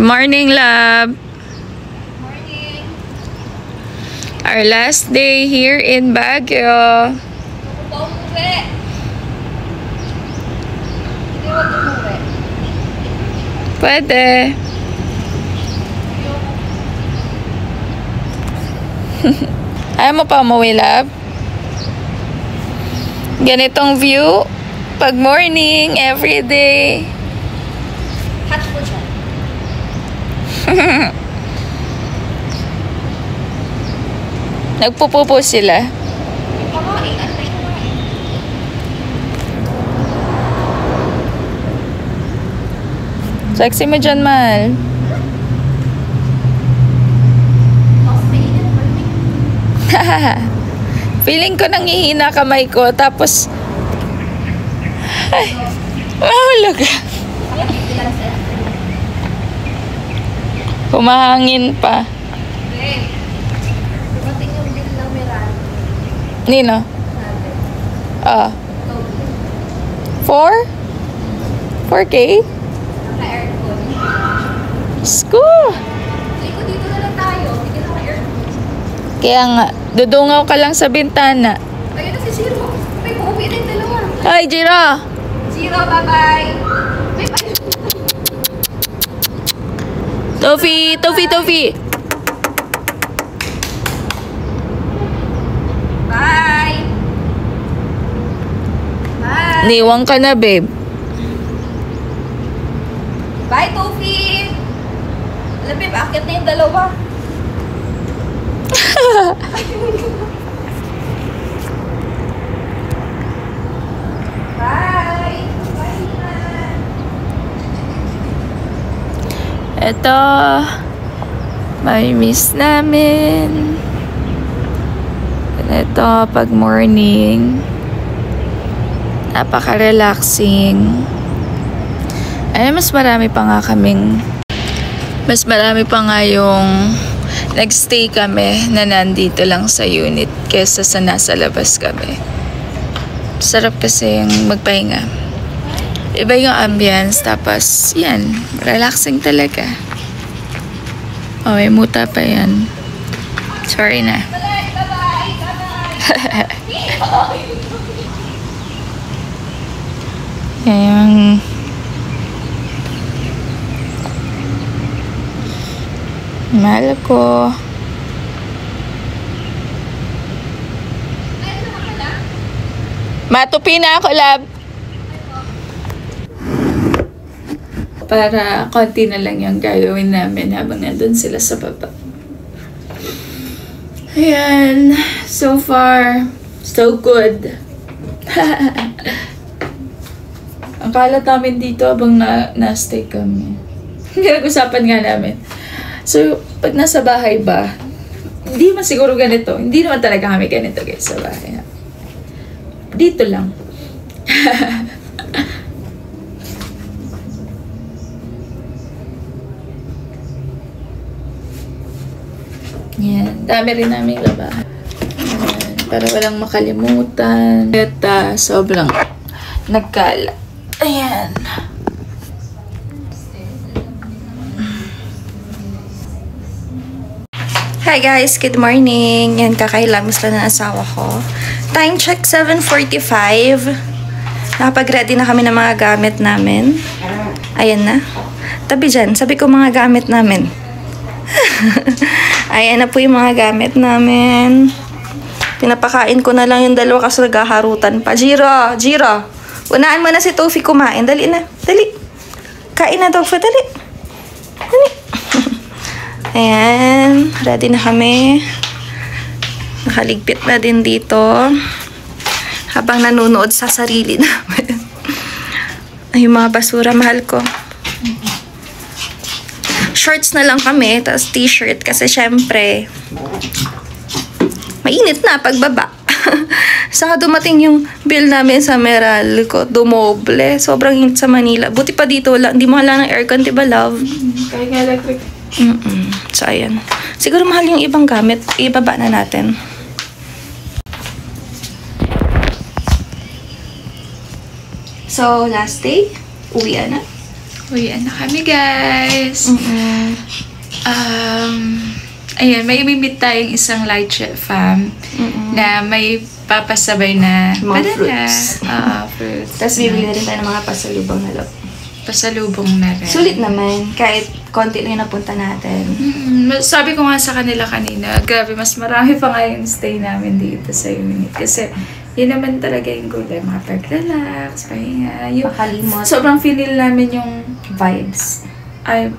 Morning, love. Morning. Our last day here in Baguio. Umuwi. Hindi wag umuwi. Pwede. Ayaw mo pa umuwi, love? Ganitong view pag morning, everyday. Hot po siya. Nagpupupo sila. Pakain. Antay kumain. Sexy mo dyan, Mal. Feeling ko nangihina kamay ko, tapos ay, mahulog. Humahangin pa. Dumating yung bill ng Meralco. Nino? Ah. 4? 4K? Naka-aircon. Sko! Liko, dito na lang tayo. Hindi na naka-aircon. Kaya nga, dudungaw ka lang sa bintana. Ayun na si Zero. May uuwi na yung dalawa. Hi, Jiro! Zero, bye-bye. May bye. Tofi! Tofi! Tofi! Bye. Bye. Niwang ka na, babe. Bye, Tofi. Alam, babe, akit na yung dalawa. Bye. Bye, Nina. Eto, may miss namin. Ito, pag morning, napaka-relaxing. Ay, mas marami pa nga yung nagstay kami na nandito lang sa unit kesa sa nasa labas kami. Sarap kasi yung magpahinga. Iba yung ambience, tapos yan, relaxing talaga. Oh, may muta pa yan. Sorry na. Yung mahal ko. Matupi na ako, love. Para konti na lang yung gagawin namin habang nandun sila sa baba. Ayan. So far, so good. Ang kalat namin dito habang na-stay kami. Pinag-usapan nga namin. So, pag nasa bahay ba, hindi man siguro ganito. Hindi naman talaga kami ganito, guys, sa bahay. Dito lang. Yan. Dami rin namin labahan. Yan. Para walang makalimutan. At sobrang nagkala. Ayan. Hi guys, good morning. Yan, kakailamis lang ng asawa ko. Time check, 7:45. Nakapag-ready na kami ng mga gamit namin. Ayan na. Tabi dyan, sabi ko mga gamit namin. Ayan na po yung mga gamit namin. Pinapakain ko na lang yung dalawa kasi naghaharutan pa. Jiro! Jiro! Unaan mo na si Tofi kumain. Dali na. Dali. Kain na, Tofi. Dali. Dali. Ayan. Ready na kami. Nakaligpit na din dito. Habang nanonood sa sarili namin. Ay, yung mga basura, mahal ko. Shorts na lang kami, tapos t-shirt. Kasi syempre, mainit na pagbaba. Saka dumating yung bill namin sa Meralco. Dumoble. Sobrang init sa Manila. Buti pa dito, hindi mo hala ng aircon, diba, love? Kaya nga electric. So, ayan. Siguro mahal yung ibang gamit. Ibaba na natin. So, last day. Uwi na. Uwian na kami, guys. Ayan, may imimit tayong isang light chef fam na may papasabay na mga banana. fruits. Fruits. Tapos bibili na rin tayo ng mga pasalubong na loob. Pasalubong na rin. Sulit naman, kahit konti lang yung napunta natin. Sabi ko nga sa kanila kanina, grabe, mas marami pa nga yung stay namin dito sa unit. Kasi, yun naman talaga yung goal. Makapag-relax, pahinga. Yung Makalimot. sobrang feel namin yung Vibes.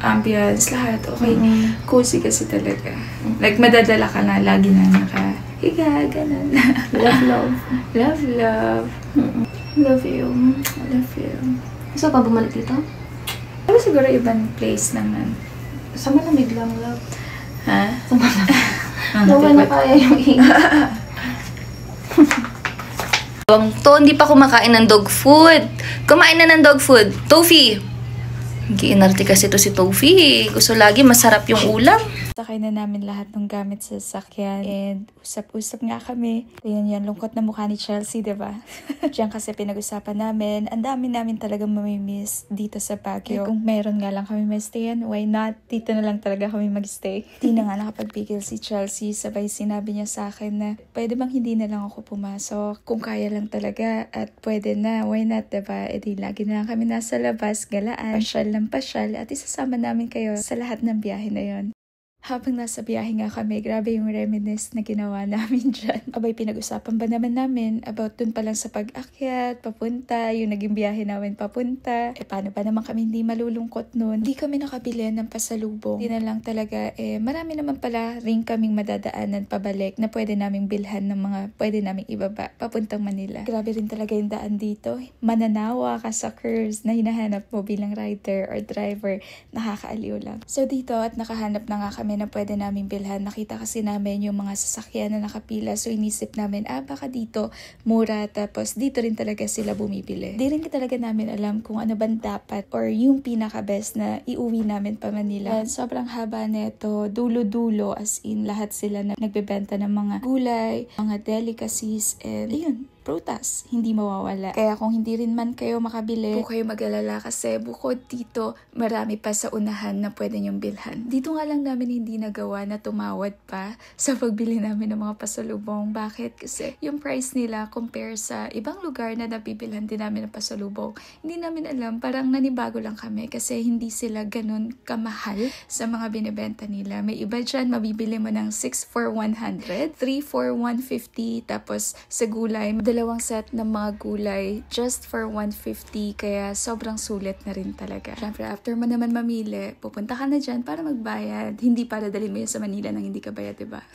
ambience, lahat. Okay. Cozy kasi talaga. Like, madadala ka na, lagi na nakahiga, ganun. Love, love. Love, love. Love you. Love you. Gusto pa bumalik dito? Pero siguro ibang place naman. Sa malamig lang, love. Ha? Sa malamig. Nawa na kaya yung ingat. To, hindi pa kumakain ng dog food. Kumain na ng dog food. Tofi! Giinarte kasi to si Tofi. Gusto lagi masarap yung ulam. Sakay na namin lahat ng gamit sa sasakyan and usap-usap nga kami. Ayan yan, lungkot na mukha ni Chelsea, diba? Diyan kasi pinag-usapan namin. Ang dami namin talagang mamimiss dito sa Baguio. Kung meron nga lang kami may stayan, why not? Dito na lang talaga kami mag-stay. Di na nga nakapagpigil si Chelsea. Sabay sinabi niya sa akin na pwede bang hindi na lang ako pumasok? Kung kaya lang talaga at pwede na, why not, diba? E di lagi na lang kami nasa labas, galaan, pasyal ng pasyal at isasama namin kayo sa lahat ng biyahe na yon. Habang nasa biyahe nga kami, grabe yung reminisce na ginawa namin dyan. Abay, pinag-usapan ba naman namin about dun pa lang sa pag-akyat, papunta, yung naging biyahe namin papunta. Paano ba naman kami hindi malulungkot nun? Hindi kami nakabili ng pasalubong. Hindi na lang talaga, marami naman pala rin kaming madadaanan pabalik na pwede naming bilhan ng mga pwede naming ibaba papuntang Manila. Grabe rin talaga yung daan dito. Mananawa ka sa curves na hinahanap mo bilang rider or driver. Nakakaaliw lang. So dito at nakahanap na nga kami na pwede namin bilhan. Nakita kasi namin yung mga sasakyan na nakapila. So inisip namin, baka dito mura. Tapos dito rin talaga sila bumibili. Di rin talaga namin alam kung ano bang dapat or yung pinaka-best na iuwi namin pa Manila. And sobrang haba neto. Dulo-dulo as in lahat sila na nagbebenta ng mga gulay, mga delicacies, and ayun, prutas, hindi mawawala. Kaya kung hindi rin man kayo makabili, huwag kayo mag-alala kasi bukod dito, marami pa sa unahan na pwede nyong bilhan. Dito nga lang namin hindi nagawa na tumawad pa sa pagbili namin ng mga pasalubong. Bakit? Kasi yung price nila compare sa ibang lugar na nabibilhan din namin ng pasalubong, hindi namin alam, parang nanibago lang kami kasi hindi sila ganun kamahal sa mga binibenta nila. May iba dyan, mabibili mo ng 6 for 100, 3 for 150, tapos sa gulay, dalawang set ng mga gulay just for 150, kaya sobrang sulit na rin talaga. Siyempre, after mo naman mamili, pupunta ka na dyan para magbayad. Hindi para dalhin mo yun sa Manila nang hindi ka bayad, diba?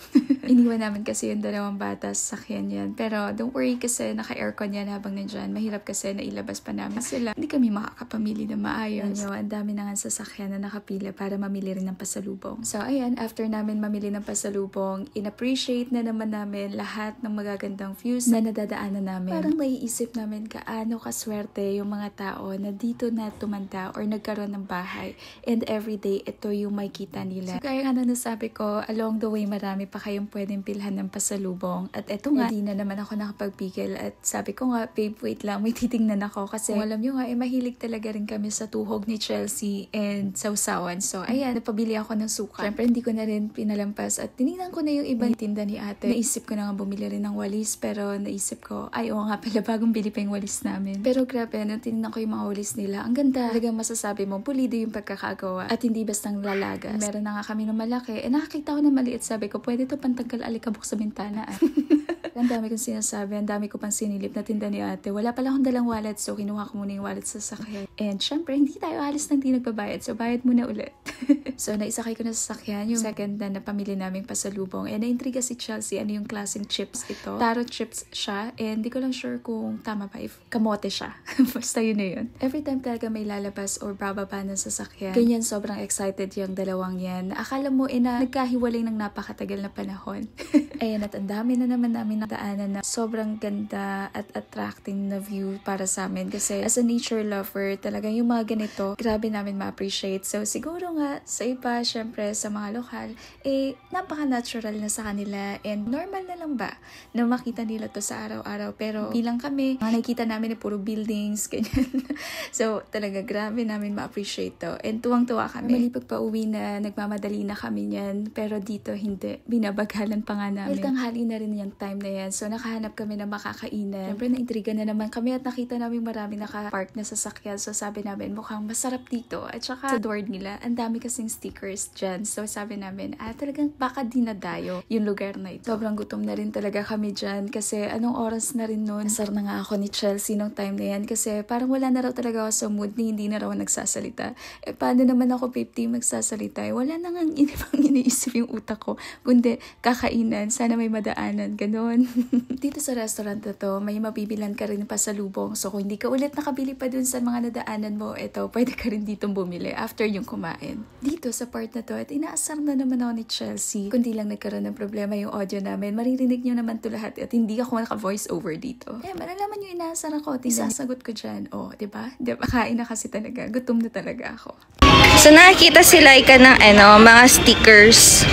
Iniwan namin kasi yung dalawang bata sa sakyan yan. Pero don't worry kasi naka-aircon yan habang nandyan. Mahirap kasi na ilabas pa namin sila. Hindi kami makakapamili na maayos. Ang dami na nga sasakyan na nakapila para mamili rin ng pasalubong. So, ayan, after namin mamili ng pasalubong, in-appreciate na naman namin lahat ng magagandang views na nadadaan namin. Parang naiisip namin kaano kaswerte yung mga tao na dito na tumanda or nagkaroon ng bahay and everyday ito yung makita nila. So kaya nga nasabi ko, along the way marami pa kayong pwedeng pilhan ng pasalubong at eto nga, hindi na naman ako nakapagpigil at sabi ko nga, babe, wait lang, may titingnan ako kasi alam nyo nga, mahilig talaga rin kami sa tuhog ni Chelsea and sausawan. So ayan, napabili ako ng suka. Siyempre hindi ko na rin pinalampas at tinignan ko na yung ibang tinda ni ate. Naisip ko na nga bumili rin ng walis pero naisip ko, ay oo nga pala, bagong bili pa yung walis namin. Pero grabe, nung tinignan ko yung mga walis nila, ang ganda. Talagang masasabi mo, pulido yung pagkakagawa at hindi bastang lalagas. Meron na nga kami ng malaki. Nakakita ko na maliit, sabi ko, pwede to pantanggal alikabok sa bintana. Ang dami kong sinasabi, ang dami ko pang sinilip na tinda ni ate. Wala pala akong dalang wallet, so kinuha ko muna yung wallet sa sakyan. And syempre, hindi tayo alis nang di nagbabayad, so bayad muna ulit. So naisakay ko na sa sakyan yung second na napamili naming pasalubong. And naintriga si Chelsea, ano yung klaseng chips ito. Taro chips siya, and di ko lang sure kung tama pa if kamote siya. Basta yun na yun. Every time talaga may lalabas or bababa ng sasakyan, ganyan sobrang excited yung dalawang yan. Akala mo na nagkahiwalay ng napakatagal na panahon. Ayan, at ang dami na naman namin nadaanan na sobrang ganda at attracting na view para sa amin. Kasi as a nature lover, talagang yung mga ganito, grabe namin ma-appreciate. So siguro nga sa iba, syempre sa mga lokal, napaka-natural na sa kanila and normal na lang ba na makita nila to sa araw-araw. Pero bilang kami, mga nakikita namin na puro buildings, ganyan. So talaga grabe namin ma-appreciate to. And tuwang-tuwa kami. Mali pagpa-uwi na nagmamadali na kami niyan, pero dito hindi. Binabagalan pa nga namin. Tanghali na rin yung time na yan. So nakahanap kami na makakainan. Siyempre naintriga na naman kami at nakita namin marami naka-park na sasakyan. So sabi namin mukhang masarap dito. At saka sa door nila, ang dami kasing stickers dyan. So sabi namin, talagang baka dinadayo yung lugar na ito. Sobrang gutom na rin talaga kami dyan kasi anong oras na rin nun. Nasar na nga ako ni Chelsea nung time na yan kasi parang wala na raw talaga ako sa mood ni hindi na raw nagsasalita. Paano naman ako 50 magsasalita? Wala na nga ibang iniisip yung utak ko. Kundi kakainan, sana may madaanan, ganon. Dito sa restaurant na to, may mabibilan ka rin pasalubong. So kung hindi ka ulit nakabili pa dun sa mga nadaanan mo, pwede ka rin ditong bumili after yung kumain. Dito sa part na to, at inaasar na naman ako ni Chelsea. Kundi lang nagkaroon ng problema yung audio namin, maririnig nyo naman to lahat at hindi ako naka-voice over dito. Malalaman nyo inaasar ako at isasagot ko dyan. Diba? Kain na kasi talaga. Gutom na talaga ako. So nakakita si Laika ng mga stickers.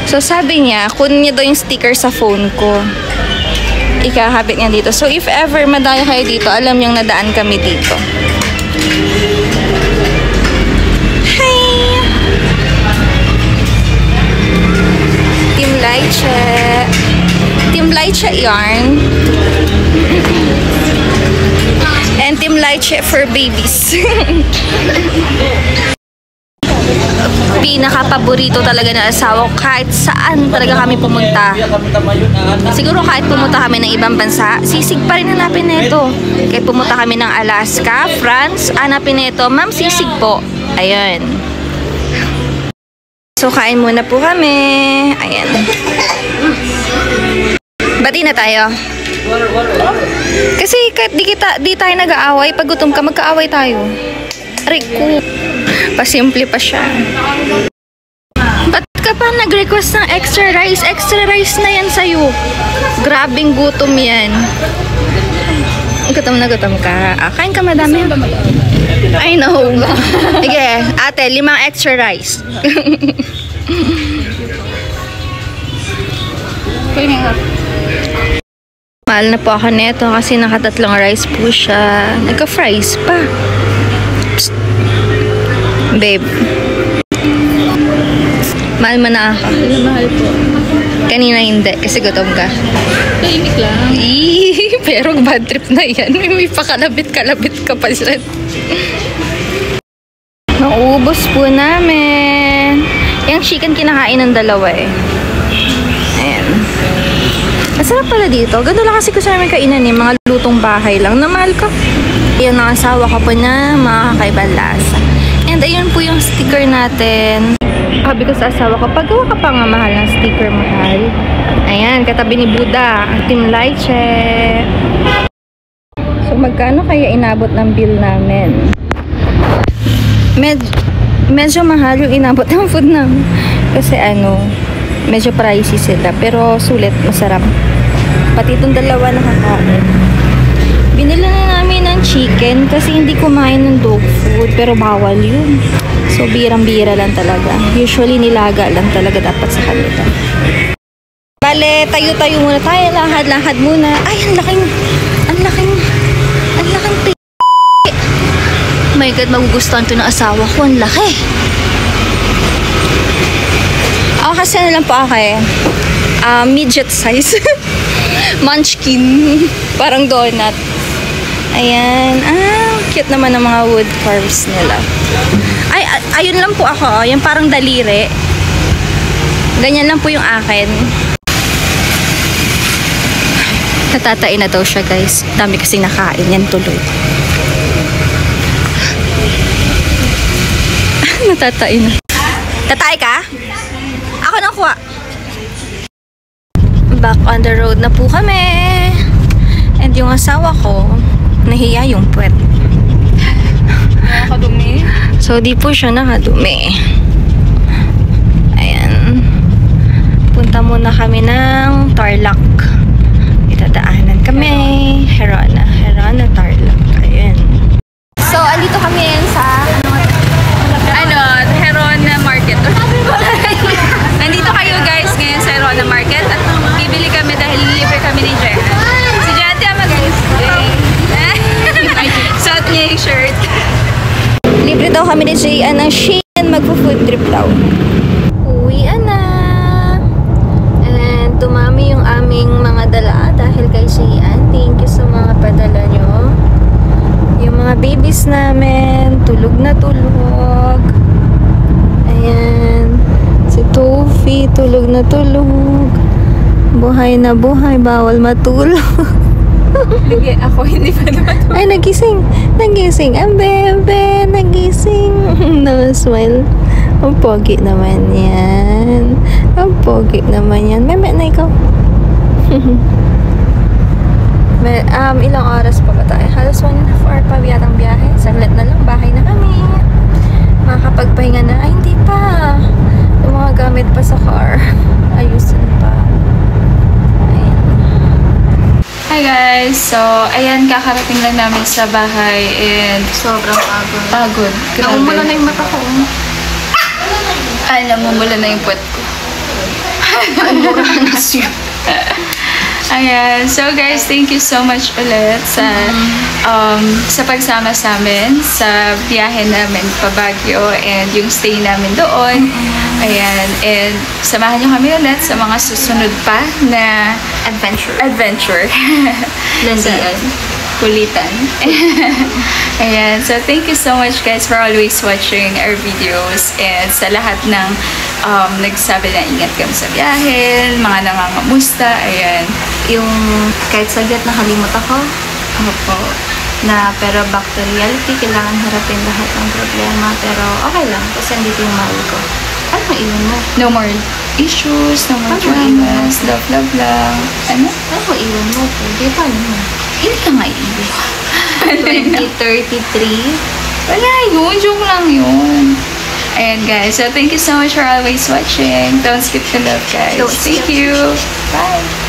So sabi niya, kunin niya daw yung sticker sa phone ko. Ikakabit niya dito. So if ever madaya kayo dito, alam niyong nadaan kami dito. Hi! Team Laiche. Team Laiche yarn. And Team Laiche for babies. Pinaka-paborito talaga ng asawa ko kahit saan talaga kami pumunta. Siguro kahit pumunta kami ng ibang bansa, sisig pa rin hanapin na ito. Kahit pumunta kami ng Alaska, France, hanapin na ito. Ma'am, sisig po. Ayan. So, kain muna po kami. Ayan. Bati na tayo. Kasi kahit di tayo nag-aaway, pag gutom ka, magkaaway tayo. Rico. Pasimple pa siya. Ba't ka pa nag-request ng extra rice? Extra rice na yan sa'yo. Grabing gutom yan. Gutom na gutom ka. Kain ka madami. I know. Sige, ate, 5 extra rice. Mahal na po ako nito kasi nakatatlong rice po siya. Nagka-fries pa. Psst. Babe. Mahal mo na ako. Mahal po. Kanina hindi kasi gutom ka. Tahimik lang. Pero bad trip na yan. May pakalabit-kalabit ka pa dyan. Naubos po namin. Yung chicken kinakain ng dalawa eh. Ayan. Masarap pala dito. Ganda lang kasi ko sa namin kainan eh. Mga lutong bahay lang. Namahal ko. Yan ang asawa ko po na makakaibang lasa. And ayun po yung sticker natin. Sabi ko sa asawa ko, paggawa ka pa nga mahal ng sticker, mahal. Ayan, katabi ni Buddha, Team Laiche. So magkano kaya inabot ng bill namin? Medyo mahal yung inabot ng food namin. Kasi medyo pricey sila. Pero sulit, masarap. Pati itong dalawa nakakain. Binili na namin ng chicken kasi hindi kumain ng dog food. Pero bawal yun. So, birang-bira lang talaga. Usually, nilaga lang talaga dapat sa kanila. Bale, tayo-tayo muna tayo. Lahad-lahad muna. Ay, ang laking oh my God, magugustuhan to ng asawa ko. Ang laki. Ako kasi lang po ako midget size. Munchkin. Parang donut. Ayan. Cute naman ang mga wood carves nila. Ayun lang po ako. Yung parang daliri. Ganyan lang po yung akin. Natatain na daw siya, guys. Dami kasing nakain. Yan tuloy. Natatain na. Tatay ka? Ako nakuha. Back on the road na po kami. And yung asawa ko, nahiya yung puwet. Nakakadumi. So, di po siya nakadumi. Ayan. Punta muna kami ng Tarlac. Itadaanan kami. Herona, Tarlac. Ayan. So, andito kami ngayon sa Herona Market. Nandito kayo guys ngayon sa Herona Market at bibili kami dahil libre kami ni Jen. Si Jante ang magaling. Suot niya yung shirt. libre daw kami ni Jayan ng Shein. Magpo-food trip daw. Uwian na. And tumami yung aming mga dala dahil kay Jayan. Thank you sa mga padala nyo. Yung mga babies namin, tulog na tulog. Ayan. Si Tofi, tulog na tulog. Buhay na buhay, bawal matulog. Ako hindi pa naman. Ay, nagising. Ang bebe, nagising. No, smile. Ang pogi naman yan. Meme na ikaw. Ilang oras pa ba tayo? Halos 1.5 hour pa yatang biyahe. Saglit na lang, bahay na kami. Makakapagpahinga na. Ay, hindi pa. Yung mga gamit pa sa car. Ayusin pa. Ayan. Hi guys! So, ayan, kakarating lang namin sa bahay and Sobrang pagod. pagod. Namumula na yung mata ko. Ay, namumula na yung puwet ko. Ayan. So guys, thank you so much ulit sa pagsama sa amin sa biyahe namin pa Baguio and yung stay namin doon. Ayan. And samahan nyo kami ulit sa mga susunod pa na adventure. Landian. Kulitan. Ayan. So, thank you so much guys for always watching our videos and sa lahat ng nagsabi na ingat kami sa biyahe, mga nangangamusta. Ayan. Yung kahit saglit nakalimot ako, pero back to reality, kailangan harapin lahat ng problema. Pero okay lang, kasi andito yung mahal ko. Ano maiwan mo? No more issues, no more dramas, love lang. Ano? Ano maiwan mo? Pwede, paano mo? Hindi ka nga iiwan. 2033? Wala yun, joke lang yun. Ayan guys, so thank you so much for always watching. Don't skip to love guys. Don't skip. Thank you. Bye.